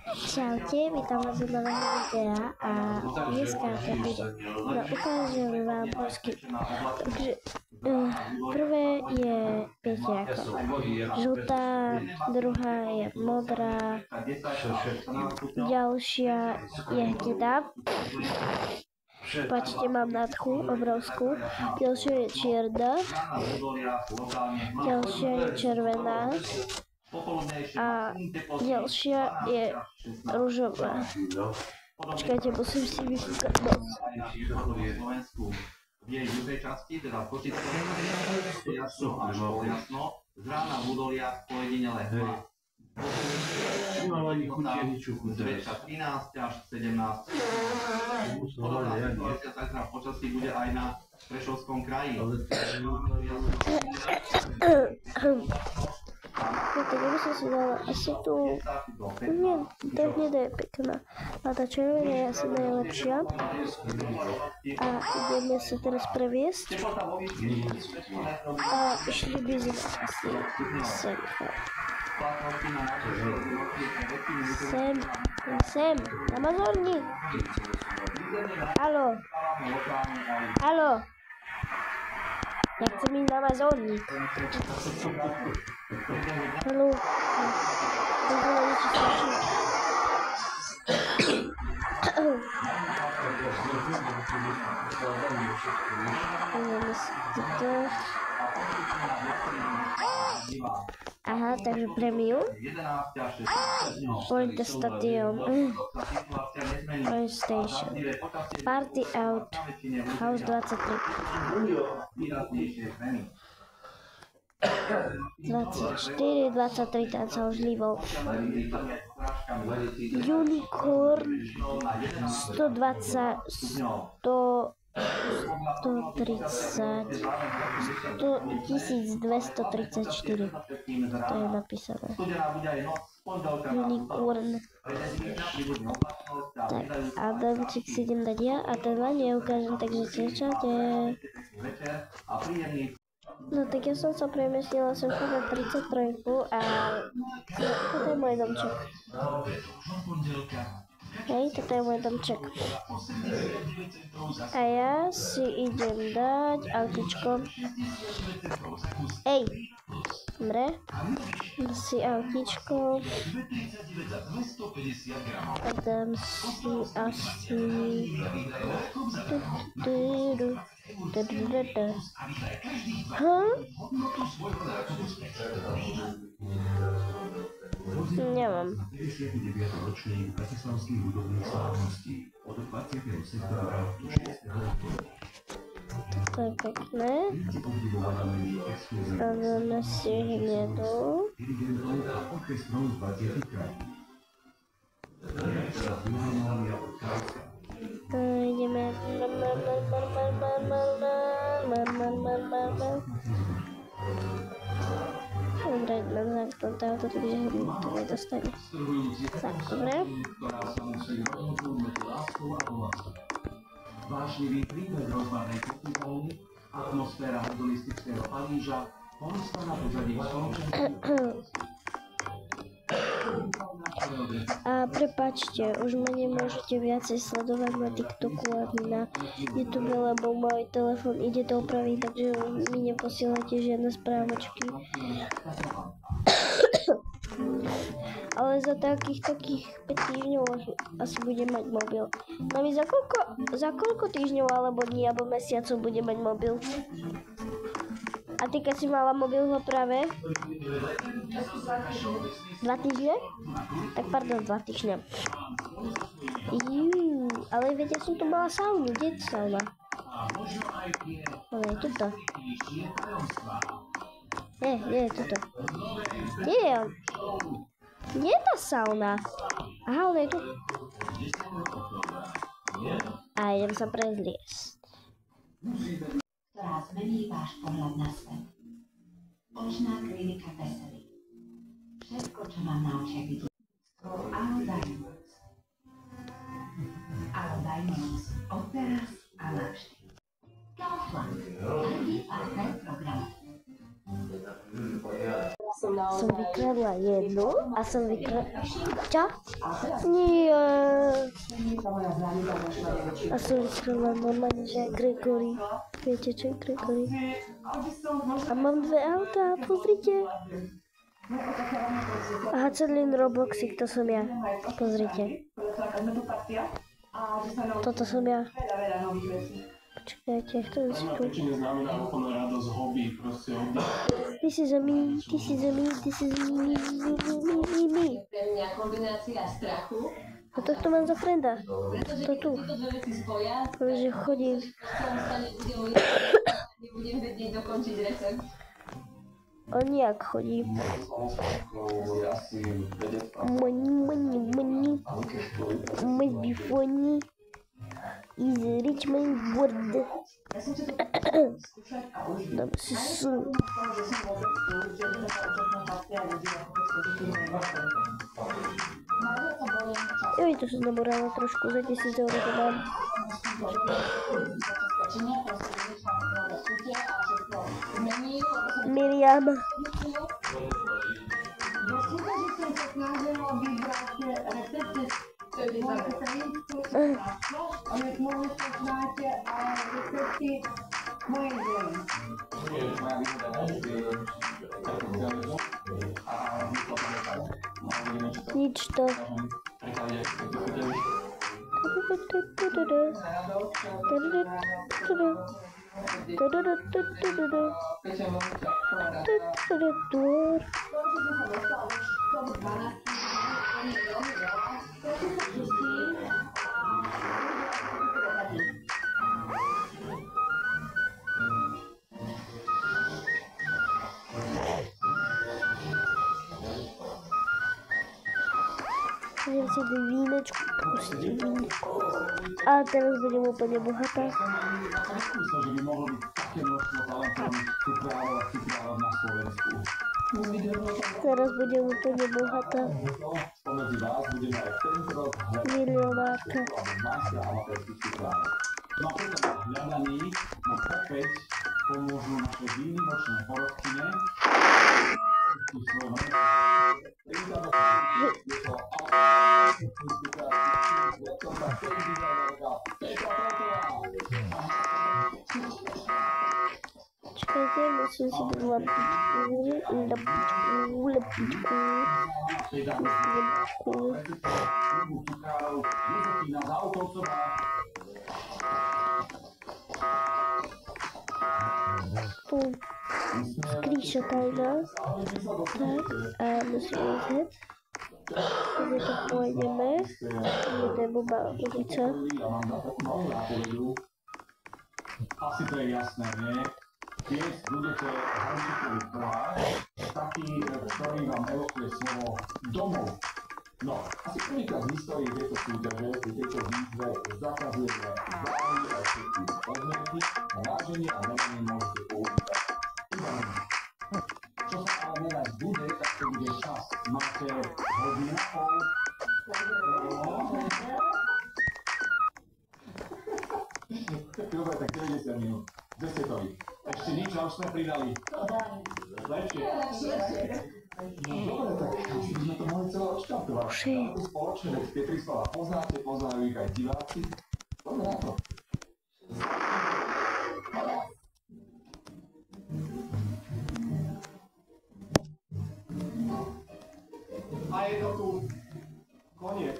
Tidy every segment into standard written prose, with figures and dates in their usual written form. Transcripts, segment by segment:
Čaute, vítam vás u nového videa a dneska to bude, ukážem vám polsky. Takže prvé je, viete ako, žltá, druhá je modrá, ďalšia je hnedá. Pačte, mám nádchu obrovskú, ďalšia je čierna, ďalšia je červená a ďalšia je ružová. Počkajte, musím si vyfúkať nos. V jej druhej časti, teda v Košickom, jasno až jasno, z rána v údoliach pojedinele hry. Zväčša 13 až 17. Podobná situácia zajtra v počasí bude aj na Prešovskom kraji. Tak by som si dala asi tu, nie, tá hnedá je pekná, a tá červená je asi najlepšia. A ideme sa teraz previesť a išli by sme asi sem, Amazorník. Haló, ja chcem ísť na Amazorník. Haló, to bolo niečo strašné. Ideme si toto. Aha, takže premium. Point Station. Point Station. Party out. House 23. 24, 23, tam sa už líbol. Unicorn 120, 1234. To je napísané. Unicorn. Tak, a domček si idem dať ja a ten len neukážem, takže čaute. No tak ja som sa premiestnila sem na 33 a toto je môj domček. Hej, toto je môj domček. A ja si idem dať autičko. Ej, dobre. Si autičko. A dám si asi... Nemám. To je pekné. A dáme si hnedu. To ideme. Dobre, na základ tohoto, takže to nedostane. Tak, dobre. Vášnivý príbeh rozbarnej technikou, atmosféra hedonistického Paríža, Polska na pozadí A prepáčte, už ma nemôžete viacej sledovať na TikToku ani na YouTube, lebo môj telefón ide to opraviť, takže mi neposielate žiadne správočky. Ale za takých 5 týždňov asi budem mať mobil. Mami, za koľko týždňov alebo dní alebo mesiacov budem mať mobil? A ty keď si mala mobil v oprave? 2 týždne? Tak pardon, 2 týždne. Ale veď ja som tu mala saunu, kde je sauna? Ona je tuto. Je tuto. Kde je on? Kde je tá sauna? Aha, ona je tu. A idem sa prezliesť. Ktorá zmení váš pohľad na svet. Očná klinika Vesely. Všetko, čo vám na očiach vidí. Alo Diamonds. Alo Diamonds. Od teraz a navždy. Kaufland. Prvý partner programu. Som na som vykradla jednu a som vykradla... Čo? Nie. A som vykradla normálne, že Gregory. Viete, čo je Gregory? A mám 2 autá, pozrite. Aha, celý Robloxik, to som ja. Pozrite. Toto som ja. Počkajte, kto je tu? This is a me, this is a me, this is me. Pre mňa kombinácia strachu. A tohto mám za frenda. To tu. Protože chodím. Nebudem vedieť dokončiť recept. On jak chodí. Money. My funny. Is Richmond word. Dám si sú. Joj, to som naborala trošku, za 1000 € to mám. Miriam. Nič to. Budem si dať vínečku, pustím vínečku. A teraz budem úplne bohatá. Teraz budem úplne bohatá. Milionárka. Pomôžu naše výnimočné porodkyne. Čekajte, musím si dať lepičku. Skrýša tajná. Tak, a musíme zhet. Takže to pôjdeme. To je blbá ulica. Asi to je jasné, nie? Keď budete Hančíkovi koláč, taký, ktorý vám evokuje slovo domov. No, asi prvýkrát v histórii tejto súťaže, pri tejto výzve zakazujeme zájmy aj všetky odmienky a váženie a nevenie môžete používať. Čo sa ale merať bude, tak to bude čas. Máte hodinu a pol. Dobre, tak 90 minút. Kde ste to vy? Ešte nič, a už sme pridali. Lepšie. No dobre, tak asi by sme to mohli celé odštartovať. Spoločne, veď tie 3 slova poznáte, poznajú ich aj diváci. Poďme na to. A je to tu. Koniec.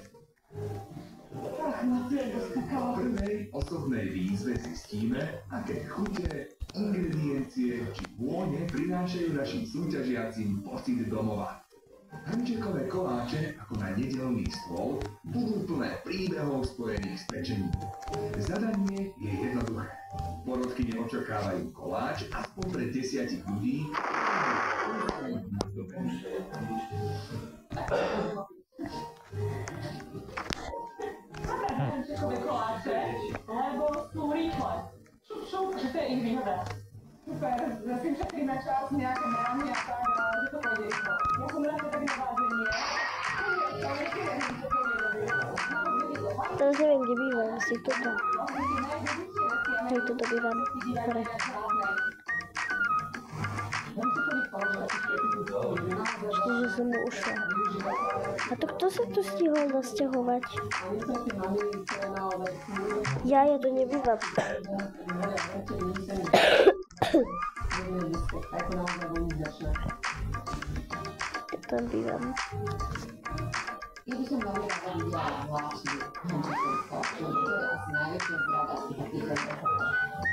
V prvej osobnej výzve zistíme, aké chute, ingrediencie či vône prinášajú našim súťažiacim pocit domova. Hančekové koláče, ako na nedeľný stôl, budú plné príbehov spojených s pečením. Zadanie je jednoduché. Porodkyne očakávajú koláč aspoň pre 10 ľudí. Hančekové koláče, lebo sú rýchle. Že to je ich výhoda. Super, že si šetríme čas, nejaké meranie a tak, a že to pôjde rýchlo. Ja som rád tak na váženie. Teraz neviem, kde bývam, asi toto. Hej, toto bývam. Hore. Že som mu ušla. A to kto sa tu stihol nasťahovať? Ja tu nebývam. Ja tam bývam. Ja by som veľmi rada videla vlastne Hančekovsko, to je asi najväčšia zrada z tých rokov.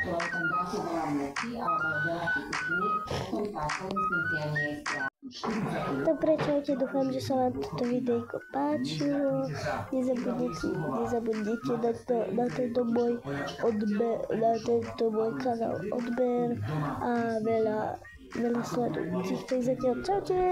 Lebo tam dá sa veľa moci, alebo veľa tekutiny, potom tá konzistencia nie je správna. Dobre, čaute, dúfam, že sa vám toto videjko páčilo. Nezabudnite na tento môj kanál odber a veľa sledujúcich. Tak zatiaľ čaute!